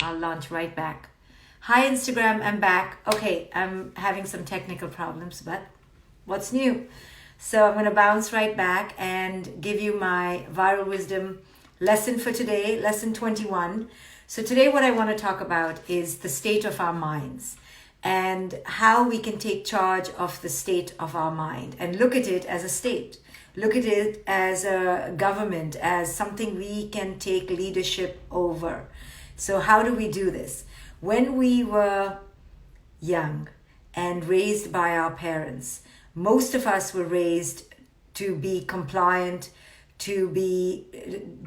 I'll launch right back. Hi Instagram, I'm back. Okay, I'm having some technical problems, but what's new? So I'm going to bounce right back and give you my viral wisdom lesson for today, lesson 21. So today what I want to talk about is the state of our minds and how we can take charge of the state of our mind and look at it as a state. Look at it as a government, as something we can take leadership over. So how do we do this? When we were young and raised by our parents, most of us were raised to be compliant, to be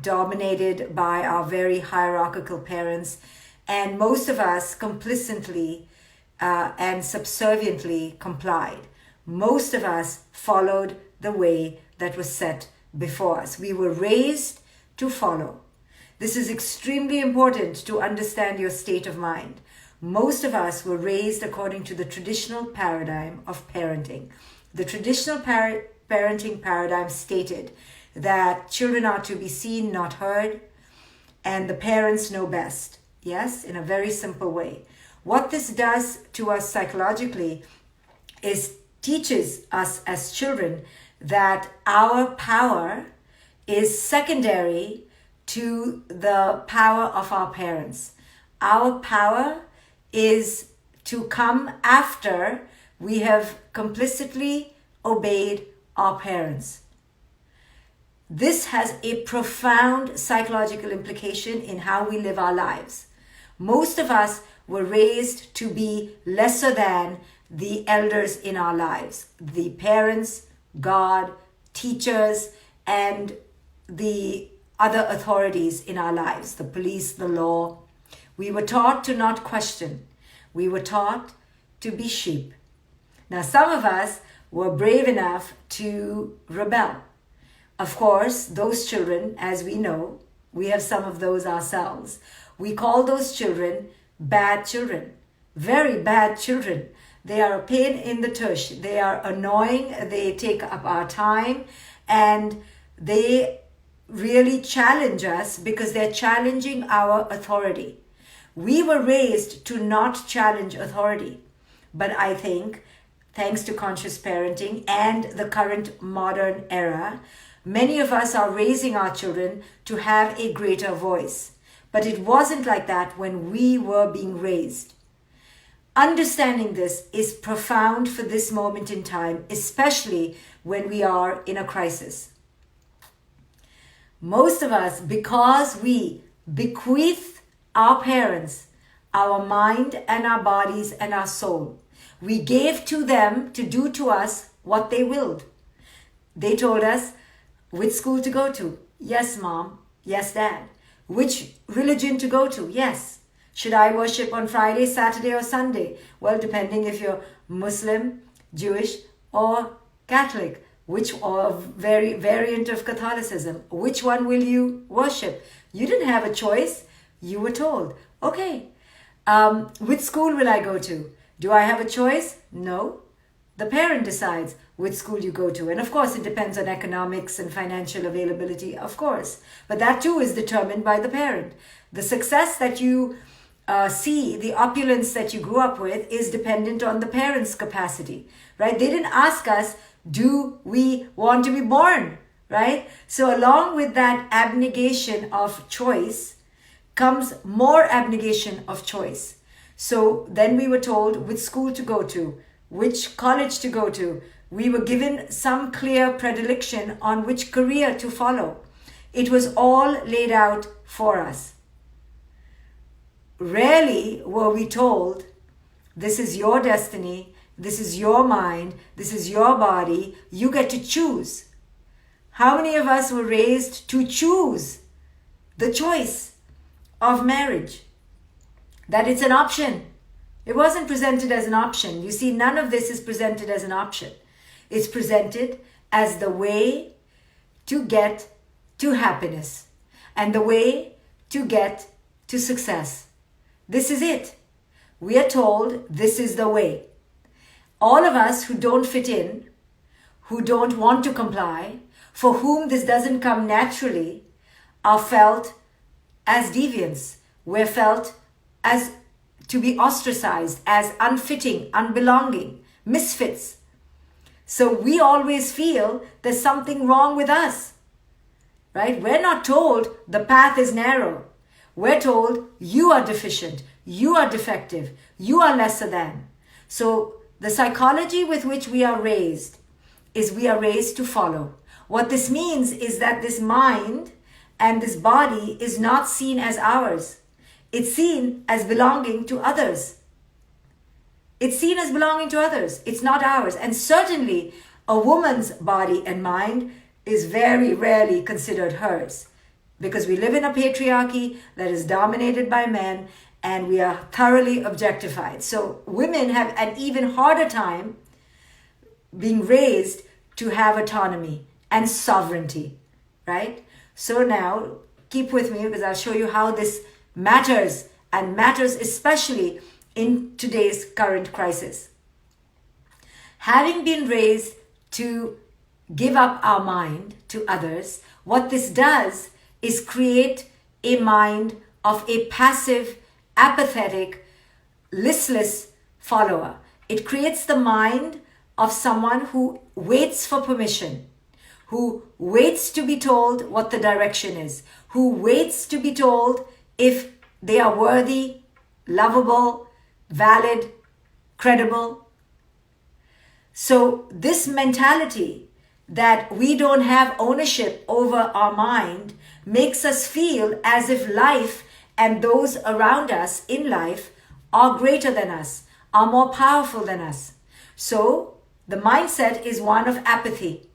dominated by our very hierarchical parents, and most of us complacently and subserviently complied. Most of us followed the way that was set before us. We were raised to follow. This is extremely important to understand your state of mind. Most of us were raised according to the traditional paradigm of parenting. The traditional parenting paradigm stated that children are to be seen, not heard, and the parents know best. Yes, in a very simple way. What this does to us psychologically is teaches us as children that our power is secondary to the power of our parents. Our power is to come after we have complicitly obeyed our parents. This has a profound psychological implication in how we live our lives. Most of us were raised to be lesser than the elders in our lives, the parents, God, teachers, and the other authorities in our lives, the police, the law. We were taught to not question. We were taught to be sheep. Now, some of us were brave enough to rebel. Of course, those children, as we know, we have some of those ourselves. We call those children bad children, very bad children. They are a pain in the tush. They are annoying. They take up our time and they really challenge us because they're challenging our authority. We were raised to not challenge authority. But I think, thanks to conscious parenting and the current modern era, many of us are raising our children to have a greater voice. But it wasn't like that when we were being raised. Understanding this is profound for this moment in time, especially when we are in a crisis. Most of us, because we bequeath our parents our mind and our bodies and our soul, we gave to them to do to us what they willed. They told us which school to go to. Yes, mom. Yes, dad. Which religion to go to. Yes. Should I worship on Friday, Saturday, or Sunday? Well, depending if you're Muslim, Jewish, or Catholic, or variant of Catholicism. Which one will you worship? You didn't have a choice. You were told. Okay. Which school will I go to? Do I have a choice? No. The parent decides which school you go to. And of course, it depends on economics and financial availability, of course. But that too is determined by the parent. The success that you see, the opulence that you grew up with is dependent on the parents' capacity, right? They didn't ask us, do we want to be born, right? So along with that abnegation of choice comes more abnegation of choice. So then we were told which school to go to, which college to go to. We were given some clear predilection on which career to follow. It was all laid out for us. Rarely were we told, this is your destiny, this is your mind, this is your body, you get to choose. How many of us were raised to choose the choice of marriage? That it's an option. It wasn't presented as an option. You see, none of this is presented as an option. It's presented as the way to get to happiness and the way to get to success. This is it. We are told this is the way. All of us who don't fit in, who don't want to comply, for whom this doesn't come naturally, are felt as deviants. We're felt as to be ostracized, as unfitting, unbelonging, misfits. So we always feel there's something wrong with us, right? We're not told the path is narrow. We're told you are deficient, you are defective, you are lesser than. So the psychology with which we are raised is we are raised to follow. What this means is that this mind and this body is not seen as ours. It's seen as belonging to others. It's seen as belonging to others. It's not ours. And certainly a woman's body and mind is very rarely considered hers, because we live in a patriarchy that is dominated by men and we are thoroughly objectified. So women have an even harder time being raised to have autonomy and sovereignty, right? So now keep with me, because I'll show you how this matters, and matters especially in today's current crisis. Having been raised to give up our mind to others, what this does is create a mind of a passive, apathetic, listless follower. It creates the mind of someone who waits for permission, who waits to be told what the direction is, who waits to be told if they are worthy, lovable, valid, credible. So this mentality that we don't have ownership over our mind makes us feel as if life and those around us in life are greater than us, are more powerful than us. So the mindset is one of apathy,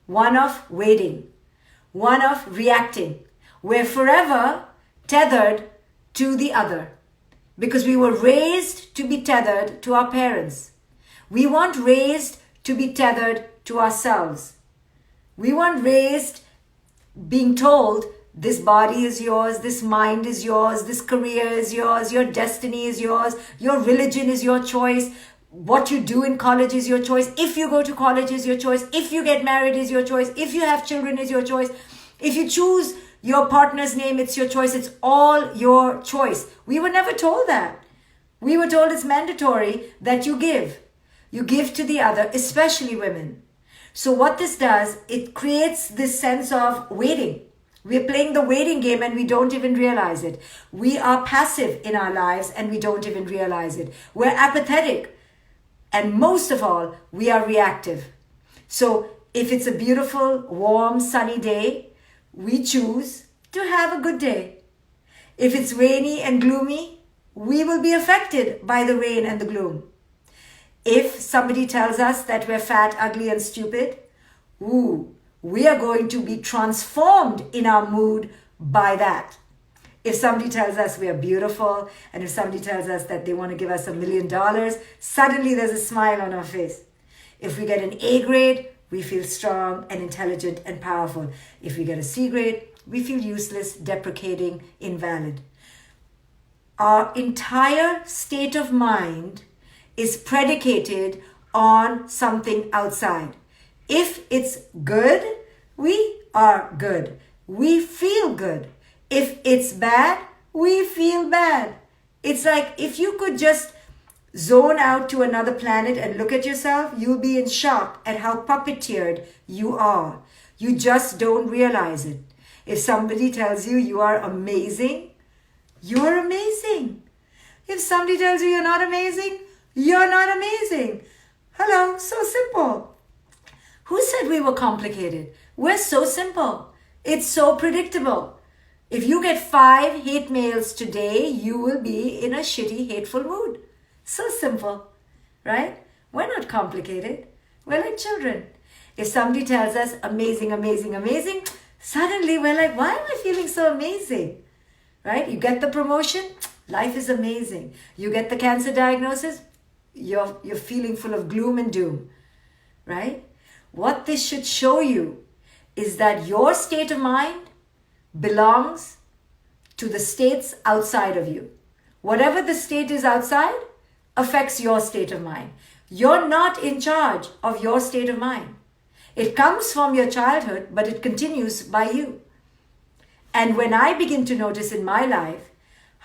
one of waiting, one of reacting. We're forever tethered to the other because we were raised to be tethered to our parents. We weren't raised to be tethered to ourselves. We weren't raised being told this body is yours, this mind is yours, this career is yours, your destiny is yours, your religion is your choice, what you do in college is your choice, if you go to college is your choice, if you get married is your choice, if you have children is your choice, if you choose your partner's name, it's your choice, it's all your choice. We were never told that. We were told it's mandatory that you give. You give to the other, especially women. So what this does, it creates this sense of waiting. We're playing the waiting game and we don't even realize it. We are passive in our lives and we don't even realize it. We're apathetic. And most of all, we are reactive. So if it's a beautiful, warm, sunny day, we choose to have a good day. If it's rainy and gloomy, we will be affected by the rain and the gloom. If somebody tells us that we're fat, ugly, and stupid, we are going to be transformed in our mood by that. If somebody tells us we are beautiful, and if somebody tells us that they want to give us $1 million, suddenly there's a smile on our face. If we get an A grade, we feel strong and intelligent and powerful. If we get a C grade, we feel useless, deprecating, invalid. Our entire state of mind is predicated on something outside. If it's good, we are good. We feel good. If it's bad, we feel bad. It's like if you could just zone out to another planet and look at yourself, you'll be in shock at how puppeteered you are. You just don't realize it. If somebody tells you you are amazing, you're amazing. If somebody tells you you're not amazing, you're not amazing. Hello, so simple. Who said we were complicated? We're so simple. It's so predictable. If you get 5 hate mails today, you will be in a shitty, hateful mood. So simple, right? We're not complicated. We're like children. If somebody tells us amazing, amazing, amazing, suddenly we're like, why am I feeling so amazing? Right? You get the promotion, life is amazing. You get the cancer diagnosis, you're feeling full of gloom and doom, right? What this should show you is that your state of mind belongs to the states outside of you. Whatever the state is outside affects your state of mind. You're not in charge of your state of mind. It comes from your childhood, but it continues by you. And when I begin to notice in my life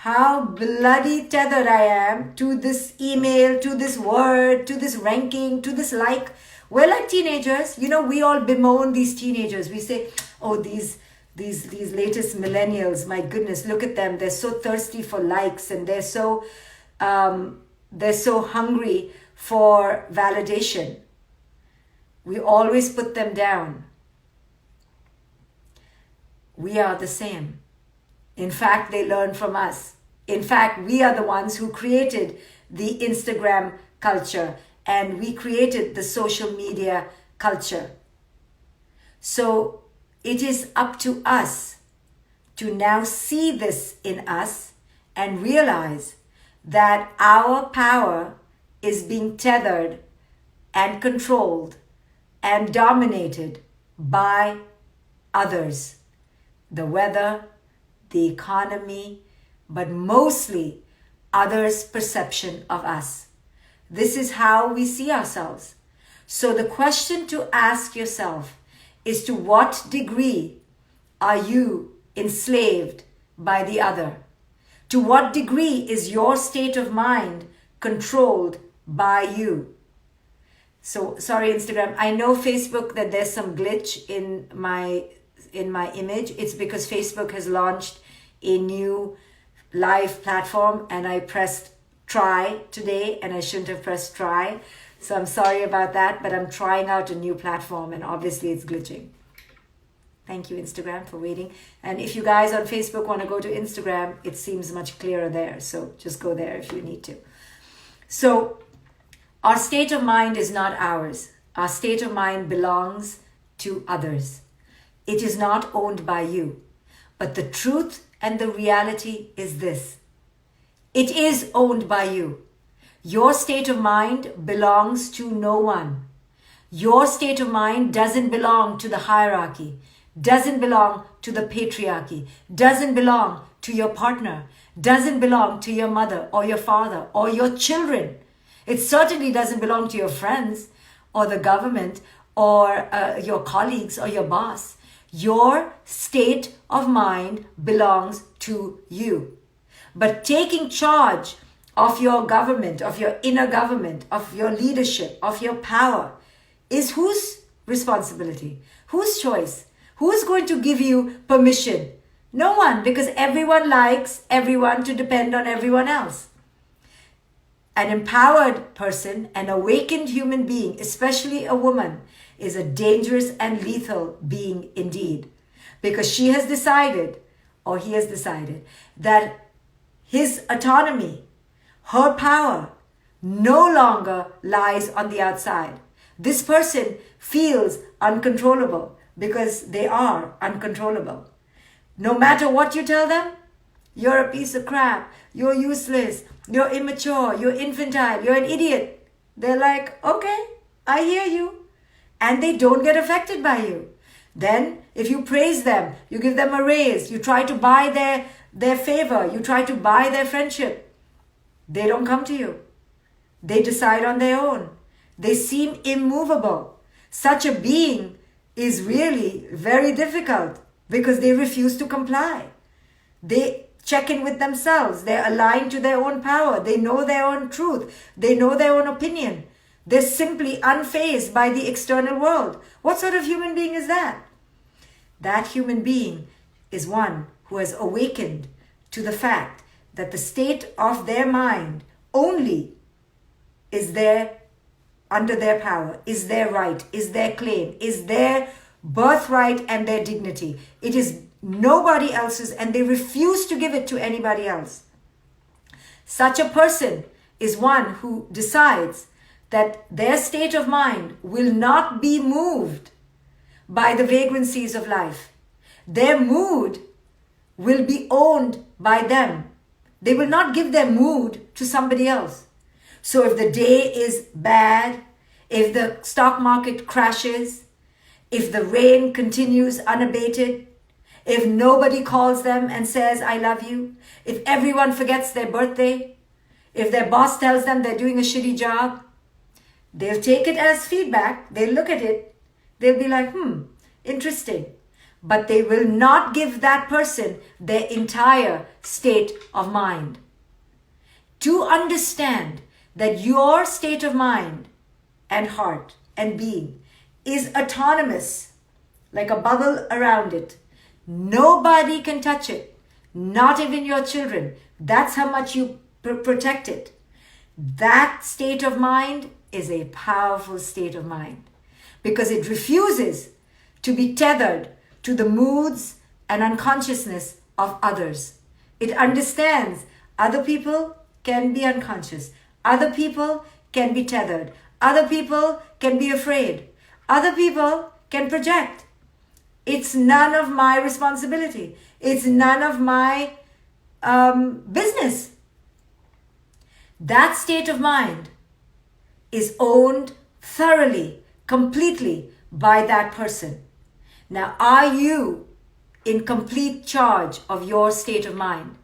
how bloody tethered I am to this email, to this word, to this ranking, to this like. We're like teenagers. You know, we all bemoan these teenagers. We say, oh, these latest millennials, my goodness, look at them. They're so thirsty for likes, and they're so hungry for validation. We always put them down. We are the same. In fact, they learn from us. In fact, we are the ones who created the Instagram culture, and we created the social media culture. So it is up to us to now see this in us and realize that our power is being tethered and controlled and dominated by others. The weather, the economy, but mostly others' perception of us. This is how we see ourselves. So the question to ask yourself is, to what degree are you enslaved by the other? To what degree is your state of mind controlled by you? So, sorry, Instagram. I know Facebook that there's some glitch in my image. It's because Facebook has launched a new live platform and I pressed try today and I shouldn't have pressed try. So I'm sorry about that, but I'm trying out a new platform and obviously it's glitching. Thank you, Instagram, for waiting. And if you guys on Facebook want to go to Instagram, it seems much clearer there. So just go there if you need to. So our state of mind is not ours. Our state of mind belongs to others. It is not owned by you. But the truth and the reality is this: it is owned by you. Your state of mind belongs to no one. Your state of mind doesn't belong to the hierarchy, doesn't belong to the patriarchy, doesn't belong to your partner, doesn't belong to your mother or your father or your children. It certainly doesn't belong to your friends or the government or your colleagues or your boss. Your state of mind belongs to you. But taking charge of your government, of your inner government, of your leadership, of your power is whose responsibility? Whose choice? Who's going to give you permission? No one, because everyone likes everyone to depend on everyone else. An empowered person, an awakened human being, especially a woman, is a dangerous and lethal being indeed, because she has decided, or he has decided, that his autonomy, her power, no longer lies on the outside. This person feels uncontrollable because they are uncontrollable. No matter what you tell them, you're a piece of crap, you're useless, you're immature, you're infantile, you're an idiot. They're like, okay, I hear you. And they don't get affected by you. Then, if you praise them, you give them a raise, you try to buy their favor, you try to buy their friendship, they don't come to you. They decide on their own. They seem immovable. Such a being is really very difficult because they refuse to comply. They check in with themselves. They're aligned to their own power. They know their own truth. They know their own opinion. They're simply unfazed by the external world. What sort of human being is that? That human being is one who has awakened to the fact that the state of their mind only is there under their power, is their right, is their claim, is their birthright and their dignity. It is nobody else's, and they refuse to give it to anybody else. Such a person is one who decides that their state of mind will not be moved by the vagrancies of life. Their mood will be owned by them. They will not give their mood to somebody else. So if the day is bad, if the stock market crashes, if the rain continues unabated, if nobody calls them and says, I love you, if everyone forgets their birthday, if their boss tells them they're doing a shitty job, they'll take it as feedback. They'll look at it. They'll be like, interesting. but they will not give that person their entire state of mind. To understand that your state of mind and heart and being is autonomous, like a bubble around it. Nobody can touch it, not even your children. That's how much you protect it. That state of mind is a powerful state of mind because it refuses to be tethered to the moods and unconsciousness of others. It understands other people can be unconscious. Other people can be tethered. Other people can be afraid. Other people can project. It's none of my responsibility. It's none of my business. That state of mind is owned thoroughly, completely by that person. Now, are you in complete charge of your state of mind?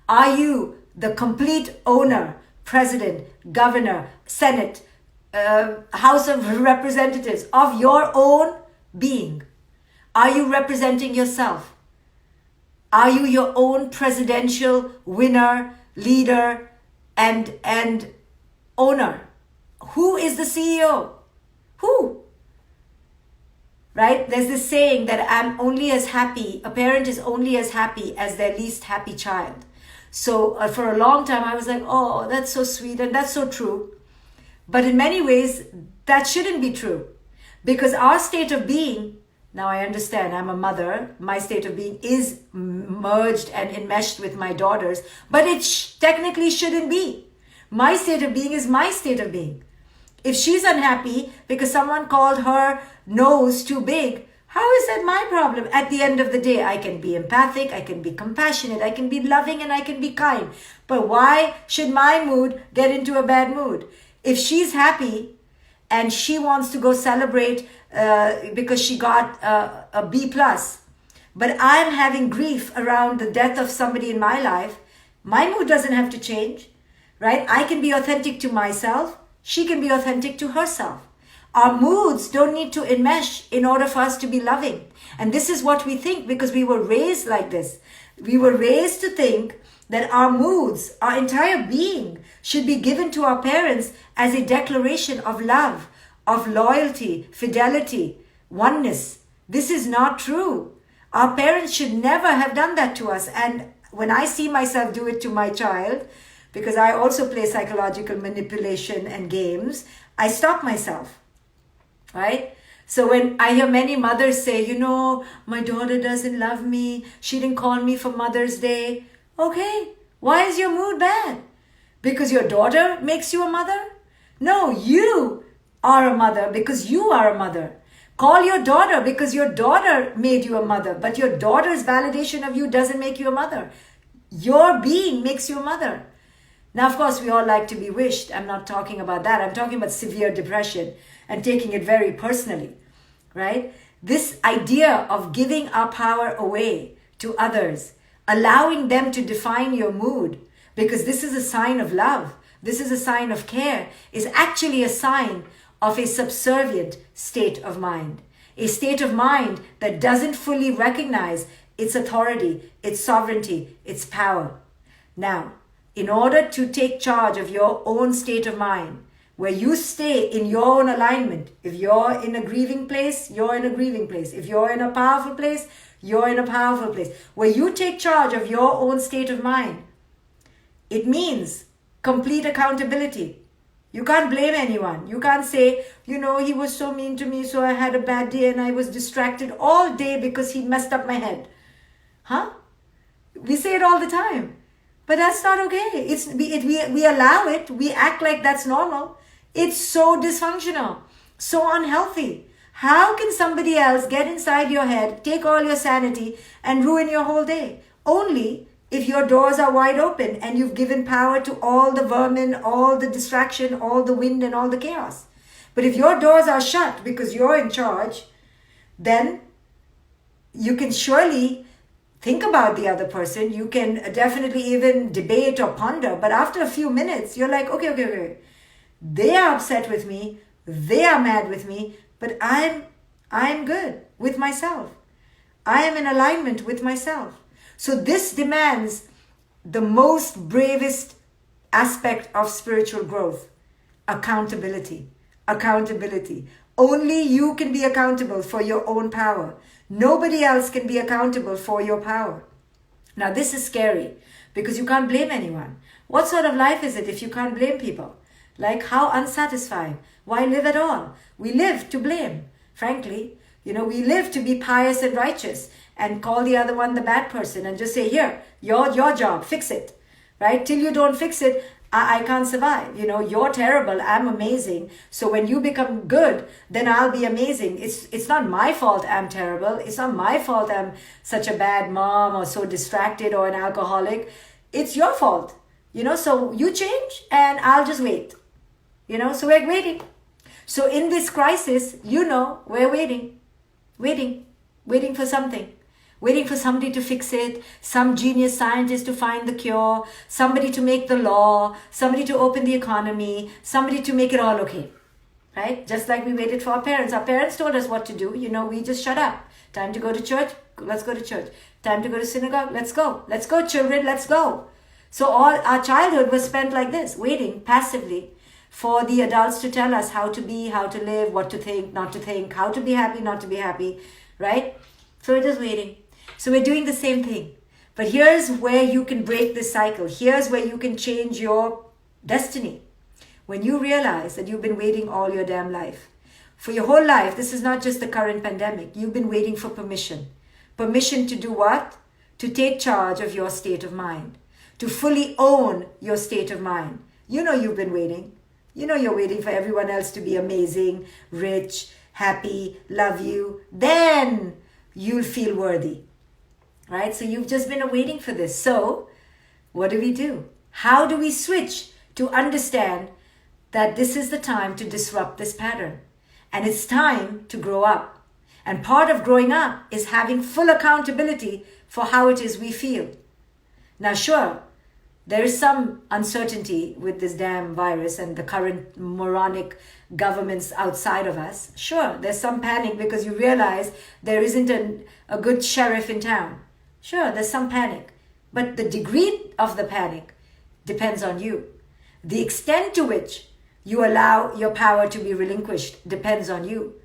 Are you the complete owner, president, governor, senate, House of Representatives of your own being? Are you representing yourself? Are you your own presidential winner, leader, and owner? Who is the CEO? Who? Right? There's this saying that I'm only as happy, a parent is only as happy as their least happy child. So for a long time, I was like, oh, that's so sweet and that's so true. But in many ways, that shouldn't be true. Because our state of being, now I understand, I'm a mother, my state of being is merged and enmeshed with my daughter's, but it technically shouldn't be. My state of being is my state of being. If she's unhappy because someone called her nose too big, how is that my problem? At the end of the day, I can be empathic, I can be compassionate, I can be loving, and I can be kind. But why should my mood get into a bad mood? If she's happy and she wants to go celebrate because she got a B+, but I'm having grief around the death of somebody in my life, my mood doesn't have to change, right? I can be authentic to myself. She can be authentic to herself. Our moods don't need to enmesh in order for us to be loving. And this is what we think because we were raised like this. We were raised to think that our moods, our entire being, should be given to our parents as a declaration of love, of loyalty, fidelity, oneness. This is not true. Our parents should never have done that to us. And when I see myself do it to my child, because I also play psychological manipulation and games, I stop myself, right? So when I hear many mothers say, my daughter doesn't love me, she didn't call me for Mother's Day. Okay, why is your mood bad? Because your daughter makes you a mother? No, you are a mother because you are a mother. Call your daughter because your daughter made you a mother, but your daughter's validation of you doesn't make you a mother. Your being makes you a mother. Now, of course, we all like to be wished. I'm not talking about that. I'm talking about severe depression and taking it very personally, right? This idea of giving our power away to others, allowing them to define your mood, because this is a sign of love, this is a sign of care, is actually a sign of a subservient state of mind. A state of mind that doesn't fully recognize its authority, its sovereignty, its power. Now, in order to take charge of your own state of mind, where you stay in your own alignment, if you're in a grieving place, you're in a grieving place. If you're in a powerful place, you're in a powerful place. Where you take charge of your own state of mind, it means complete accountability. You can't blame anyone. You can't say, he was so mean to me, so I had a bad day and I was distracted all day because he messed up my head. Huh? We say it all the time. But that's not okay. We allow it. We act like that's normal. It's so dysfunctional, so unhealthy. How can somebody else get inside your head, take all your sanity, and ruin your whole day? Only if your doors are wide open and you've given power to all the vermin, all the distraction, all the wind, and all the chaos. But if your doors are shut because you're in charge, then you can surely think about the other person. You can definitely even debate or ponder. But after a few minutes, you're like, okay. They are upset with me. They are mad with me. But I'm good with myself. I am in alignment with myself. So this demands the most bravest aspect of spiritual growth: accountability. Accountability. Only you can be accountable for your own power. Nobody else can be accountable for your power. Now, this is scary because you can't blame anyone. What sort of life is it if you can't blame people? Like, how unsatisfying. Why live at all? We live to blame, frankly. We live to be pious and righteous and call the other one the bad person and just say, here, your job, fix it, right? Till you don't fix it, I can't survive. You're terrible, I'm amazing. So when you become good, then I'll be amazing. It's not my fault I'm terrible. It's not my fault I'm such a bad mom or so distracted or an alcoholic. It's your fault. So you change and I'll just wait. So we're waiting. So in this crisis, we're waiting for something. Waiting for somebody to fix it, some genius scientist to find the cure, somebody to make the law, somebody to open the economy, somebody to make it all okay, right? Just like we waited for our parents. Our parents told us what to do. We just shut up. Time to go to church, let's go to church. Time to go to synagogue, let's go. Let's go, children, let's go. So all our childhood was spent like this, waiting passively for the adults to tell us how to be, how to live, what to think, not to think, how to be happy, not to be happy, right? So we're just waiting. So we're doing the same thing. But here's where you can break this cycle. Here's where you can change your destiny. When you realize that you've been waiting all your damn life. For your whole life, this is not just the current pandemic. You've been waiting for permission. Permission to do what? To take charge of your state of mind. To fully own your state of mind. You've been waiting. You're waiting for everyone else to be amazing, rich, happy, love you. Then you'll feel worthy. Right? So you've just been waiting for this. So what do? How do we switch to understand that this is the time to disrupt this pattern? And it's time to grow up. And part of growing up is having full accountability for how it is we feel. Now, sure, there is some uncertainty with this damn virus and the current moronic governments outside of us. Sure, there's some panic because you realize there isn't a good sheriff in town. Sure, there's some panic, but the degree of the panic depends on you. The extent to which you allow your power to be relinquished depends on you.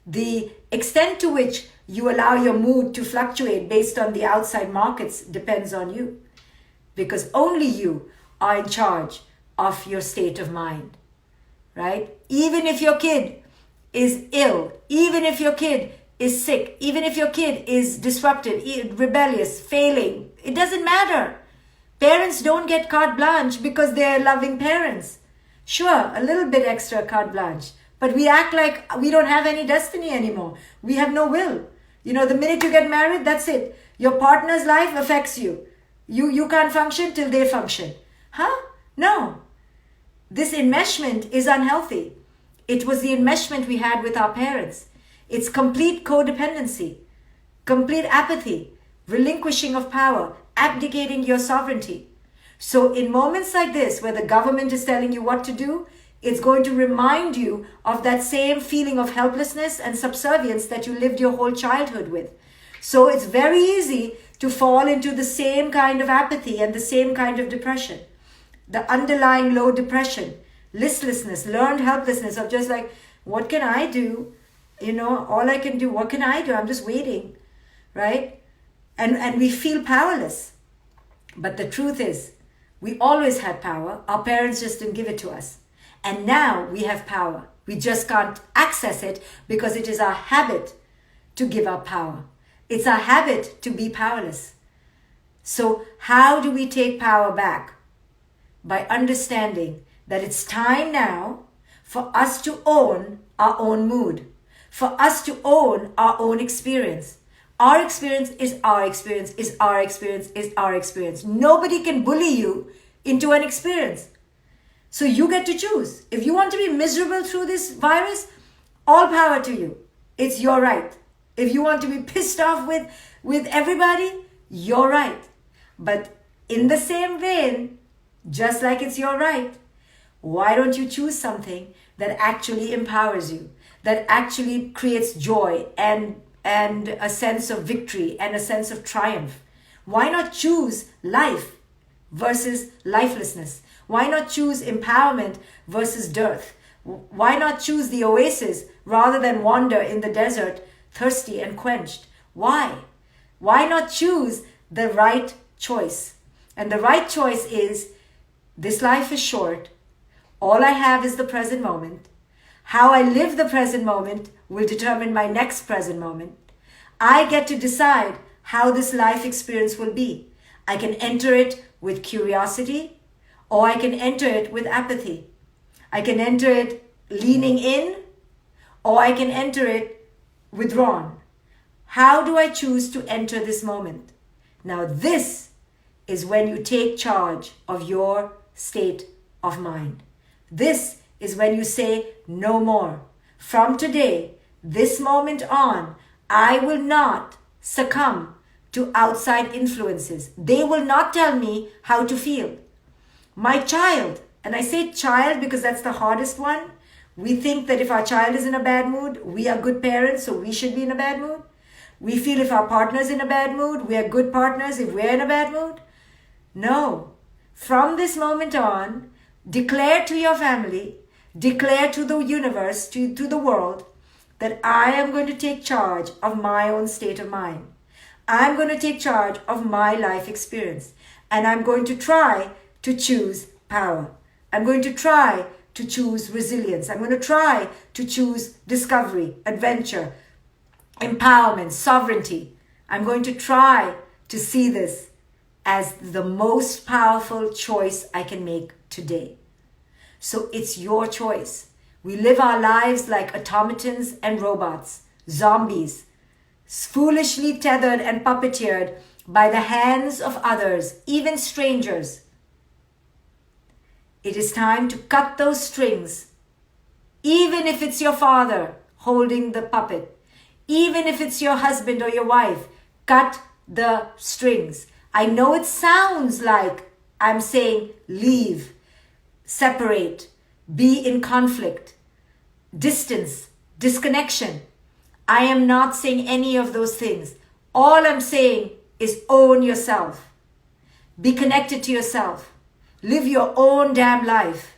The extent to which you allow your mood to fluctuate based on the outside markets depends on you. Because only you are in charge of your state of mind, right? Even if your kid is ill, even if your kid is sick, even if your kid is disrupted, rebellious, failing, it doesn't matter. Parents don't get carte blanche because they're loving parents. Sure, a little bit extra carte blanche, but we act like we don't have any destiny anymore. We have no will. The minute you get married, that's it. Your partner's life affects you. You can't function till they function. Huh? No. This enmeshment is unhealthy. It was the enmeshment we had with our parents. It's complete codependency, complete apathy, relinquishing of power, abdicating your sovereignty. So in moments like this, where the government is telling you what to do, it's going to remind you of that same feeling of helplessness and subservience that you lived your whole childhood with. So it's very easy to fall into the same kind of apathy and the same kind of depression. The underlying low depression, listlessness, learned helplessness of just like, what can I do? All I can do, what can I do? I'm just waiting, right? And we feel powerless. But the truth is, we always had power. Our parents just didn't give it to us. And now we have power. We just can't access it because it is our habit to give up power. It's our habit to be powerless. So how do we take power back? By understanding that it's time now for us to own our own mood, for us to own our own experience. Our experience is our experience, is our experience, is our experience. Nobody can bully you into an experience. So you get to choose. If you want to be miserable through this virus, all power to you. It's your right. If you want to be pissed off with everybody, you're right. But in the same vein, just like it's your right, why don't you choose something that actually empowers you, that actually creates joy and and a sense of victory and a sense of triumph? Why not choose life versus lifelessness? Why not choose empowerment versus dearth? Why not choose the oasis rather than wander in the desert, thirsty and quenched? Why? Why not choose the right choice? And the right choice is, this life is short. All I have is the present moment. How I live the present moment will determine my next present moment. I get to decide how this life experience will be. I can enter it with curiosity, or I can enter it with apathy. I can enter it leaning in, or I can enter it withdrawn. How do I choose to enter this moment? Now this is when you take charge of your state of mind. This is when you say no more. From today, this moment on, I will not succumb to outside influences. They will not tell me how to feel. My child, and I say child because that's the hardest one. We think that if our child is in a bad mood, we are good parents, so we should be in a bad mood. We feel if our partner is in a bad mood, we are good partners if we're in a bad mood. No. From this moment on, declare to your family, declare to the universe, to the world, that I am going to take charge of my own state of mind. I'm going to take charge of my life experience. And I'm going to try to choose power. I'm going to try to choose resilience. I'm going to try to choose discovery, adventure, empowerment, sovereignty. I'm going to try to see this as the most powerful choice I can make today. So it's your choice. We live our lives like automatons and robots, zombies, foolishly tethered and puppeteered by the hands of others, even strangers. It is time to cut those strings, even if it's your father holding the puppet, even if it's your husband or your wife, cut the strings. I know it sounds like I'm saying leave, separate, be in conflict, distance, disconnection. I am not saying any of those things. All I'm saying is own yourself. Be connected to yourself. Live your own damn life.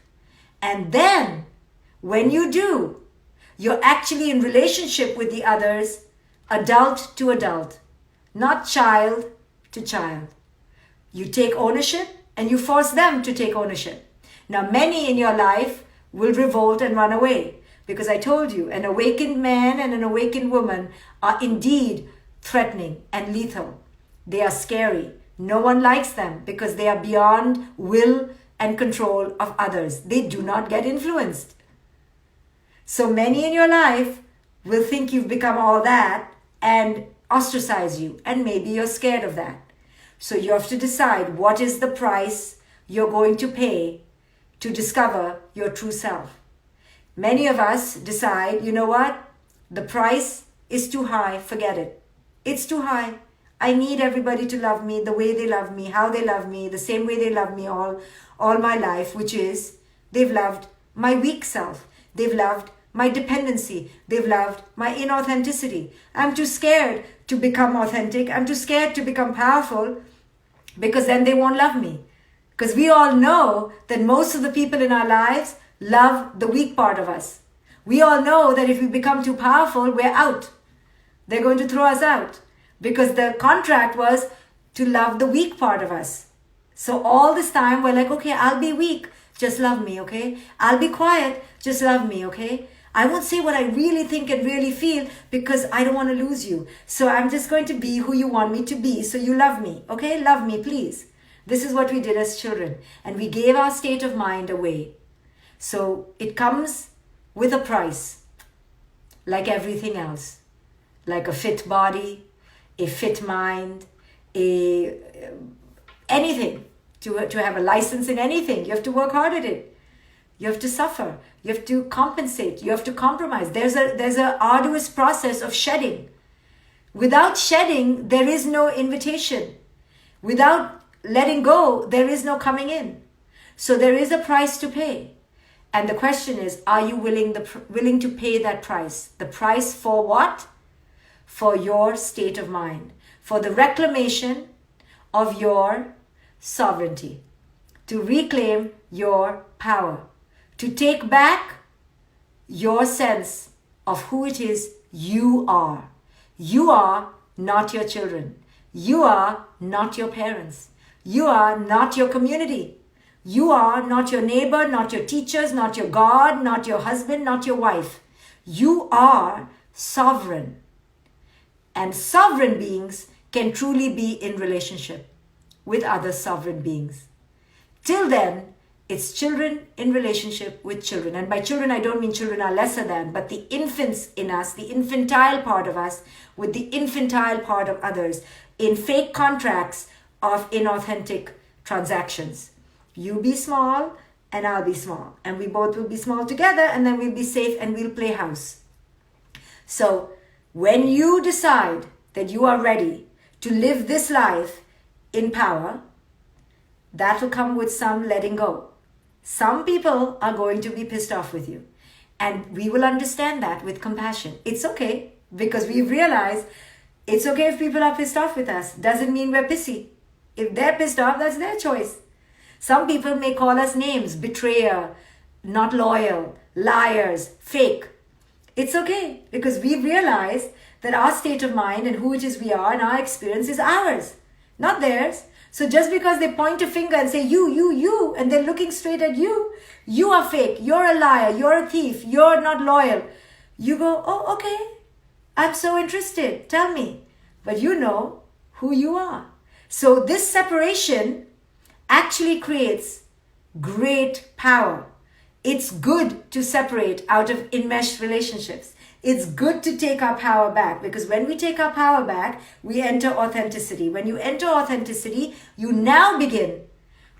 And then, when you do, you're actually in relationship with the others, adult to adult, not child to child. You take ownership and you force them to take ownership. Now, many in your life will revolt and run away because I told you, an awakened man and an awakened woman are indeed threatening and lethal. They are scary. No one likes them because they are beyond will and control of others. They do not get influenced. So many in your life will think you've become all that and ostracize you, and maybe you're scared of that. So you have to decide what is the price you're going to pay to discover your true self. Many of us decide, you know what? The price is too high. Forget it. It's too high. I need everybody to love me the way they love me, how they love me, the same way they love me all my life, which is they've loved my weak self. They've loved my dependency. They've loved my inauthenticity. I'm too scared to become authentic. I'm too scared to become powerful because then they won't love me. Because we all know that most of the people in our lives love the weak part of us. We all know that if we become too powerful, we're out. They're going to throw us out because the contract was to love the weak part of us. So all this time we're like, okay, I'll be weak. Just love me, okay? I'll be quiet. Just love me, okay? I won't say what I really think and really feel because I don't want to lose you. So I'm just going to be who you want me to be so you love me, okay? Love me, please. This is what we did as children. And we gave our state of mind away. So it comes with a price, like everything else. Like a fit body, a fit mind, anything. To have a license in anything, you have to work hard at it. You have to suffer. You have to compensate. You have to compromise. There's a arduous process of shedding. Without shedding, there is no invitation. Without letting go, there is no coming in. So there is a price to pay. And the question is, are you willing to pay that price? The price for what? for your state of mind, for the reclamation of your sovereignty, to reclaim your power, to take back your sense of who it is you are. You are not your children. You are not your parents. You are not your community. You are not your neighbor, not your teachers, not your God, not your husband, not your wife. You are sovereign. And sovereign beings can truly be in relationship with other sovereign beings. Till then, it's children in relationship with children. And by children, I don't mean children are lesser than, but the infants in us, the infantile part of us with the infantile part of others in fake contracts of inauthentic transactions. You be small and I'll be small. And we both will be small together, and then we'll be safe and we'll play house. So when you decide that you are ready to live this life in power, that will come with some letting go. Some people are going to be pissed off with you. And we will understand that with compassion. It's okay, because we've realized it's okay if people are pissed off with us. Doesn't mean we're pissy. If they're pissed off, that's their choice. Some people may call us names: betrayer, not loyal, liars, fake. It's okay, because we've realized that our state of mind and who it is we are and our experience is ours, not theirs. So just because they point a finger and say, you, and they're looking straight at you, you are fake, you're a liar, you're a thief, you're not loyal. You go, oh, okay, I'm so interested, tell me. But you know who you are. So this separation actually creates great power. It's good to separate out of enmeshed relationships. It's good to take our power back, because when we take our power back, we enter authenticity. When you enter authenticity, you now begin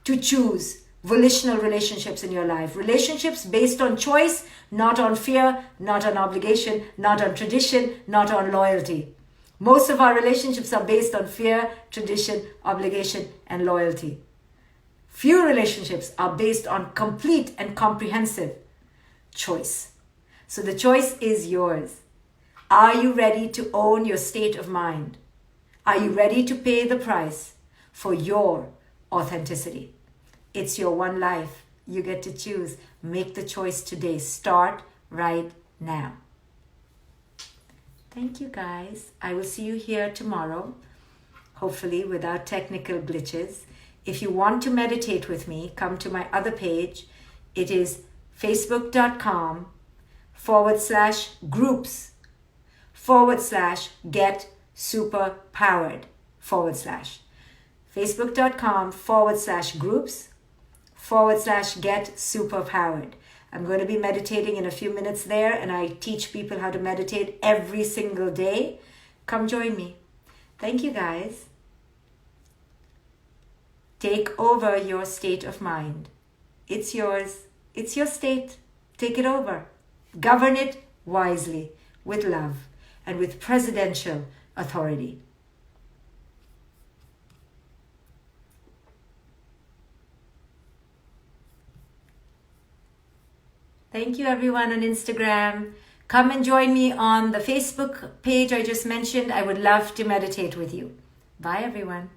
to choose volitional relationships in your life. Relationships based on choice, not on fear, not on obligation, not on tradition, not on loyalty. Most of our relationships are based on fear, tradition, obligation, and loyalty. Few relationships are based on complete and comprehensive choice. So the choice is yours. Are you ready to own your state of mind? Are you ready to pay the price for your authenticity? It's your one life. You get to choose. Make the choice today. Start right now. Thank you, guys. I will see you here tomorrow, hopefully without technical glitches. If you want to meditate with me, come to my other page. It is facebook.com/groups/get superpowered facebook.com/groups/get superpowered. I'm going to be meditating in a few minutes there, and I teach people how to meditate every single day. Come join me. Thank you, guys. Take over your state of mind. It's yours. It's your state. Take it over. Govern it wisely, with love, and with presidential authority. Thank you, everyone on Instagram. Come and join me on the Facebook page I just mentioned. I would love to meditate with you. Bye, everyone.